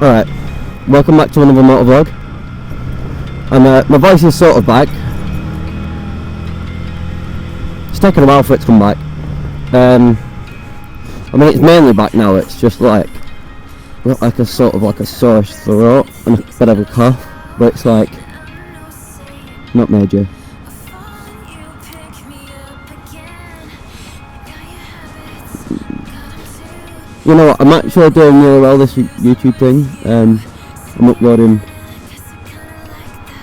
Alright, welcome back to another motovlog. And my voice is sort of back. It's taken a while for it to come back. I mean, it's mainly back now. It's just like a sort of like a sore throat and a bit of a cough, but it's like not major. You know what, I'm actually doing really well this YouTube thing. I'm uploading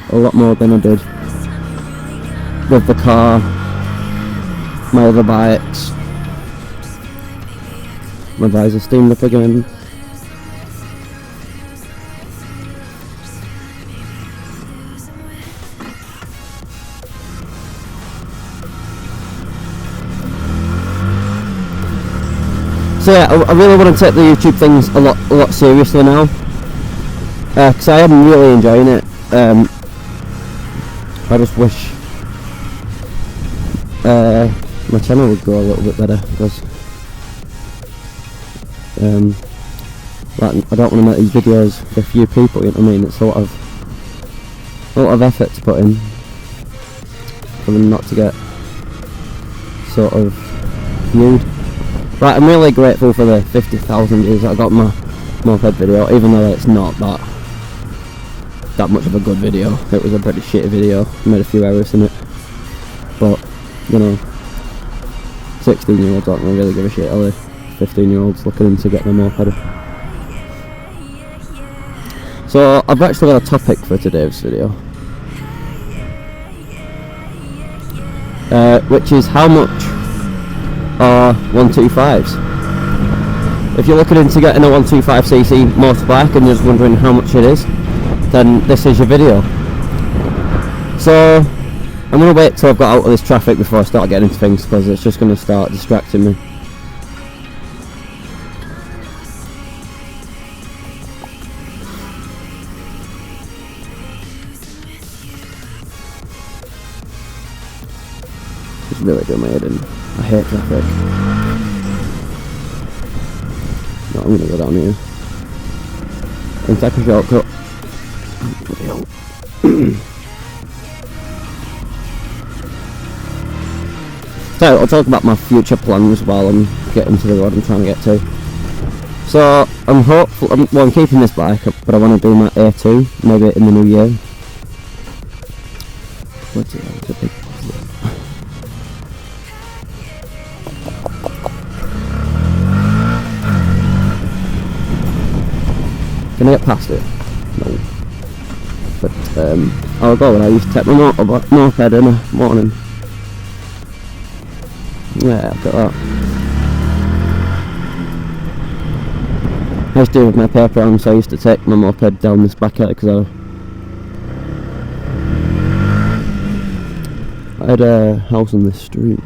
a lot more than I did with the car, my other bikes. My visor steamed up again. So yeah, I really want to take the YouTube things a lot seriously now, because I am really enjoying it. I just wish my channel would grow a little bit better, because like, I don't want to make these videos for a few people, you know what I mean? It's a lot of effort to put in for them not to get sort of viewed. Right, I'm really grateful for the 50,000 views that I got my moped video, even though it's not that much of a good video. It was a pretty shitty video. I made a few errors in it, but you know, 16-year-olds aren't gonna really give a shit, are they? 15-year-olds looking into getting a moped. So I've actually got a topic for today's video, which is how much are 125s. If you're looking into getting a 125cc motorbike and you're just wondering how much it is, then this is your video. So I'm going to wait till I've got out of this traffic before I start getting into things, because it's just going to start distracting me. It's really doing my head in. I hate traffic. No, I'm gonna go down here and take a shortcut. So I'll talk about my future plans while I'm getting to the road I'm trying to get to. So I'm hopeful. I'm keeping this bike up, but I want to do my A2 maybe in the new year. What's it? It's a big positive. Can I get past it? No. But I'll go when I used to take my moped in the morning. Yeah, I've got that. I used to do with my paper round, so I used to take my moped down this back alley because I had a house on this street.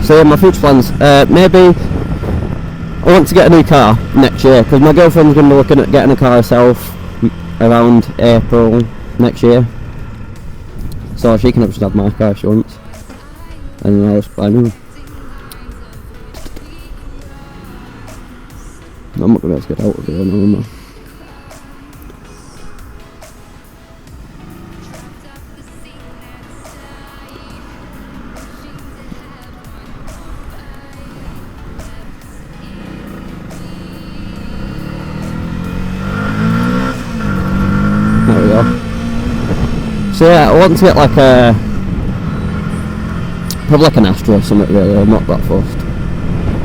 So yeah, my future plans, maybe I want to get a new car next year, because my girlfriend's going to be looking at getting a car herself around April next year, so she can just have my car if she wants, and then I'll just buy new. I'm not going to be able to get out of here now, am I? So yeah, I want to get like probably like an Astra or something really. I'm not that fussed.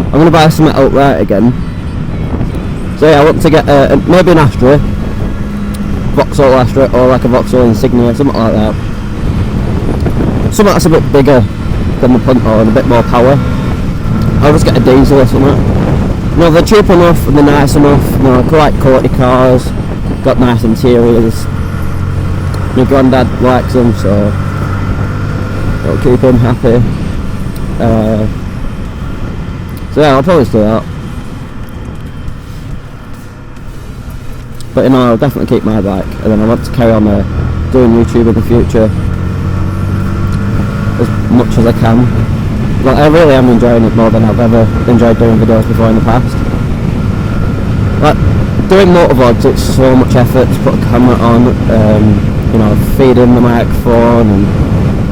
I'm going to buy something outright again. So yeah, I want to get maybe an Astra, Vauxhall Astra, or like a Vauxhall Insignia, something like that. Something that's a bit bigger than the Punto and a bit more power. I'll just get a diesel or something. You know, they're cheap enough and they're nice enough. You know, quite courty cars, got nice interiors. My granddad likes them, so it'll keep him happy. So yeah, I'll probably do that. But you know, I'll definitely keep my bike, and then I want to carry on doing YouTube in the future as much as I can. Like, I really am enjoying it more than I've ever enjoyed doing videos before in the past. Like, doing motovlogs, it's so much effort to put a camera on, you know, feed in the microphone, and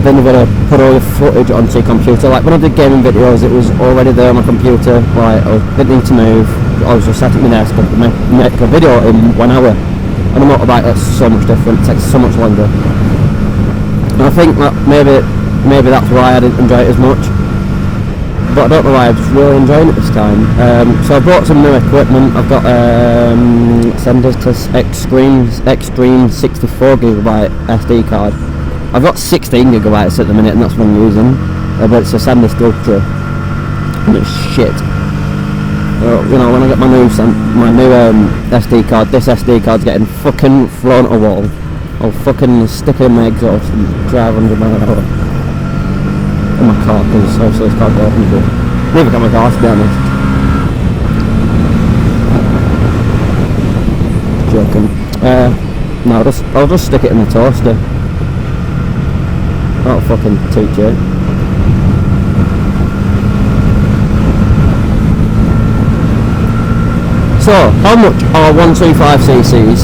then you've got to put all your footage onto your computer. Like when I did gaming videos, it was already there on my computer, like I didn't need to move, I was just sat at my desk and make a video in 1 hour. On a motorbike, that's so much different, it takes so much longer. And I think that maybe that's why I didn't enjoy it as much. But I don't know why, I'm just really enjoying it this time. So I bought some new equipment. I've got SanDisk's Extreme 64GB SD card. I've got 16GB at the minute, and that's what I'm using. But it's a SanDisk Ultra, and it's shit. You know, when I get my new SD card, this SD card's getting fucking thrown at a wall. I'll fucking stick it in my exhaust and drive 100 miles an hour. In my car, because obviously it's can't go open to it. Neither can my car, to be honest. Joking. No, I'll just stick it in the toaster. That'll fucking teach it. So, how much are 125cc's?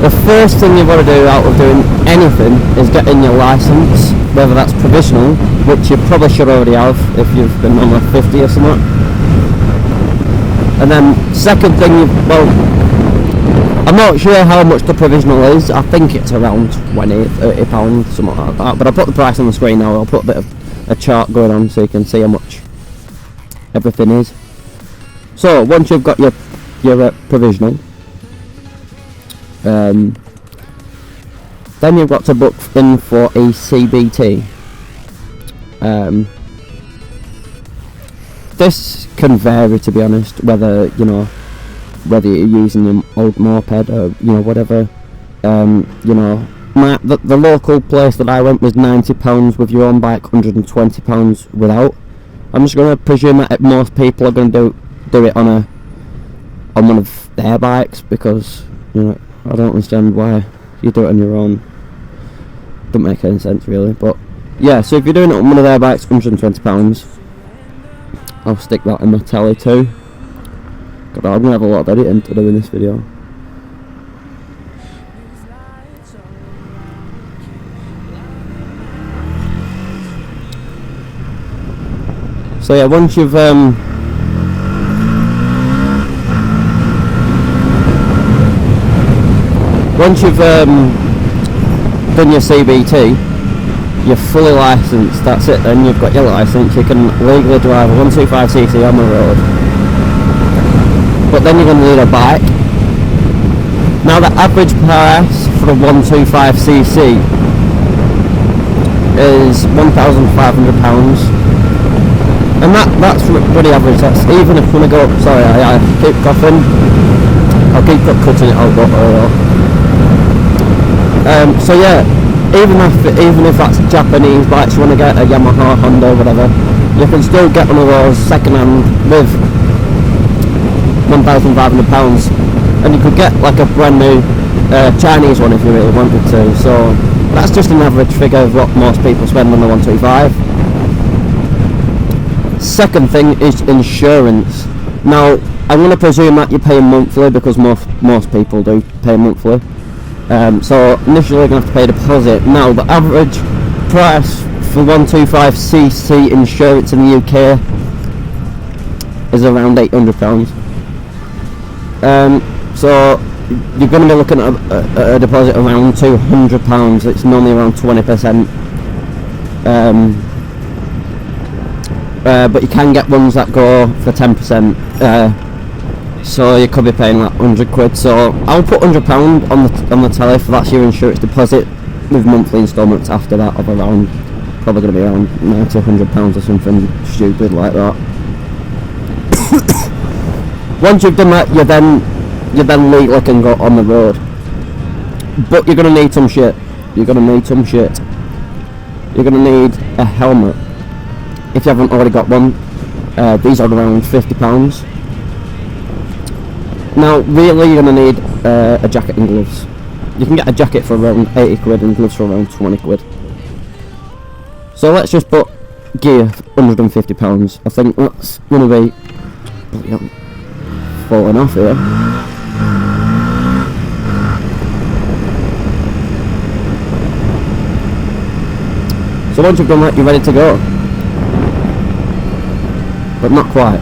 The first thing you've got to do out of doing anything is getting your license, whether that's provisional, which you probably should already have if you've been on like 50 or something. And then second thing, well, I'm not sure how much the provisional is. I think it's around £20-30, something like that. But I'll put the price on the screen now. I'll put a bit of a chart going on so you can see how much everything is. So once you've got your provisional, then you've got to book in for a CBT. This can vary, to be honest, whether you're using an old moped or whatever. The local place that I went was £90 with your own bike, £120 without. I'm just going to presume that most people are going to do it on one of their bikes, because I don't understand why you do it on your own. Doesn't make any sense really, but yeah. So if you're doing it on one of their bikes, £120. I'll stick that in my tally too. God, I'm gonna have a lot of editing to do in this video. So yeah, once you've done your CBT, you're fully licensed. That's it. Then you've got your license. You can legally drive a 125cc on the road. But then you're going to need a bike. Now the average price for a 125cc is £1,500, and that's pretty average. That's even if when I go. Sorry, I keep coughing. I'll keep cutting it out, but so yeah, even if that's Japanese bikes, you want to get a Yamaha, Honda, whatever, you can still get one of those second hand with £1,500, and you could get like a brand new Chinese one if you really wanted to. So that's just an average figure of what most people spend on the 125. Second thing is insurance. Now I'm going to presume that you're paying monthly, because most people do pay monthly. So initially you're going to have to pay a deposit. Now the average price for 125cc insurance in the UK is around £800. So you're going to be looking at a deposit around £200. It's normally around 20%. But you can get ones that go for 10%. So you could be paying like £100. So I'll put £100 on the tally for that's your insurance deposit, with monthly instalments after that of around, probably going to be around £90-100 or something stupid like that. Once you've done that, you then legally can go on the road. But you're going to need some shit. You're going to need a helmet if you haven't already got one. These are around £50. Now really you're going to need a jacket and gloves. You can get a jacket for around £80 and gloves for around £20. So let's just put gear £150. I think that's going to be falling off here. So once you've done that, you're ready to go. But not quite.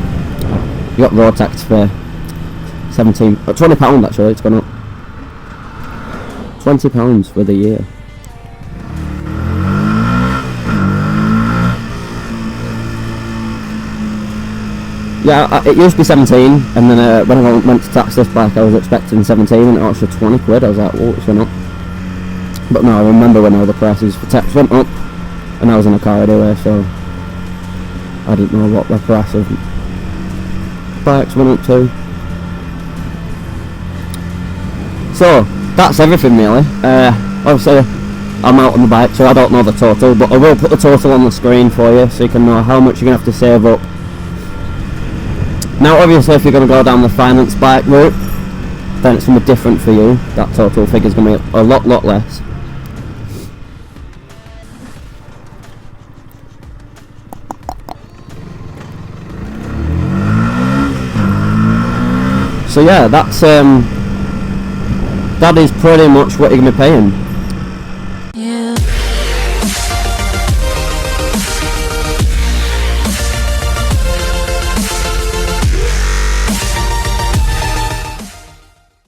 You got road tax for £20 actually, it's gone up. £20 for the year. Yeah, it used to be 17, and then when I went to tax this bike, I was expecting 17, and it was for 20 quid. I was like, whoa, it's went up. But no, I remember when all the prices for tax went up, and I was in a car anyway, so I didn't know what the price of bikes went up to. So that's everything really. Obviously I'm out on the bike, so I don't know the total, but I will put the total on the screen for you so you can know how much you're going to have to save up. Now obviously if you're going to go down the finance bike route, then it's going to be different for you. That total figure is going to be a lot less. So yeah, that is pretty much what you're going to be paying. Yeah.